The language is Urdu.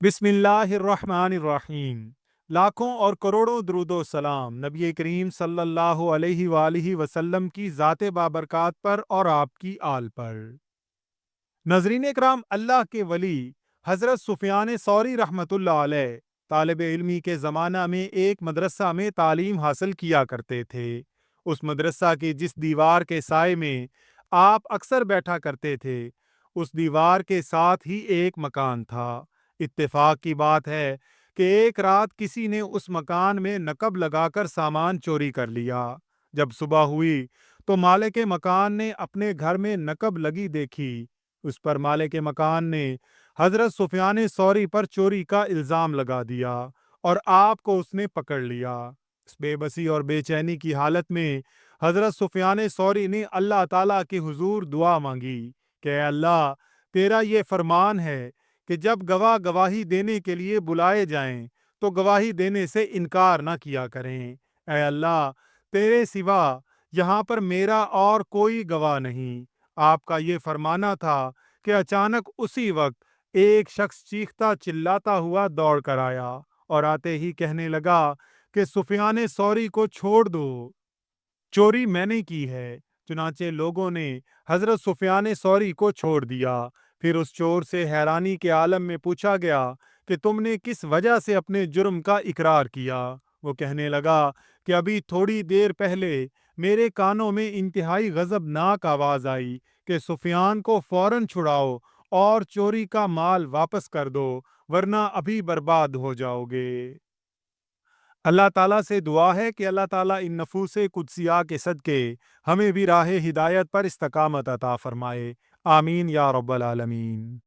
بسم اللہ الرحمن الرحیم۔ لاکھوں اور کروڑوں درود و سلام نبی کریم صلی اللہ علیہ وآلہ وسلم کی ذات بابرکات پر اور آپ کی آل پر۔ ناظرین اکرام، اللہ کے ولی حضرت سفیان ثوری رحمۃ اللہ علیہ طالب علمی کے زمانہ میں ایک مدرسہ میں تعلیم حاصل کیا کرتے تھے۔ اس مدرسہ کی جس دیوار کے سائے میں آپ اکثر بیٹھا کرتے تھے، اس دیوار کے ساتھ ہی ایک مکان تھا۔ اتفاق کی بات ہے کہ ایک رات کسی نے اس مکان میں نقب لگا کر سامان چوری کر لیا۔ جب صبح ہوئی تو مالک مکان نے اپنے گھر میں نقب لگی دیکھی۔ اس پر مالک مکان نے حضرت سفیان ثوری پر چوری کا الزام لگا دیا اور آپ کو اس نے پکڑ لیا۔ اس بے بسی اور بے چینی کی حالت میں حضرت سفیان ثوری نے اللہ تعالیٰ کے حضور دعا مانگی کہ اے اللہ، تیرا یہ فرمان ہے کہ جب گواہ گواہی دینے کے لیے بلائے جائیں تو گواہی دینے سے انکار نہ کیا کریں۔ اے اللہ، تیرے سوا یہاں پر میرا اور کوئی گواہ نہیں۔ آپ کا یہ فرمانا تھا کہ اچانک اسی وقت ایک شخص چیختا چلاتا ہوا دوڑ کر آیا اور آتے ہی کہنے لگا کہ سفیان ثوری کو چھوڑ دو، چوری میں نے کی ہے۔ چنانچہ لوگوں نے حضرت سفیان ثوری کو چھوڑ دیا۔ پھر اس چور سے حیرانی کے عالم میں پوچھا گیا کہ تم نے کس وجہ سے اپنے جرم کا اقرار کیا؟ وہ کہنے لگا کہ ابھی تھوڑی دیر پہلے میرے کانوں میں انتہائی غضبناک آواز آئی کہ سفیان کو فوراً چھڑاؤ اور چوری کا مال واپس کر دو، ورنہ ابھی برباد ہو جاؤ گے۔ اللہ تعالیٰ سے دعا ہے کہ اللہ تعالیٰ ان نفوس قدسیہ کے صدقے ہمیں بھی راہ ہدایت پر استقامت عطا فرمائے۔ آمین یا رب العالمین۔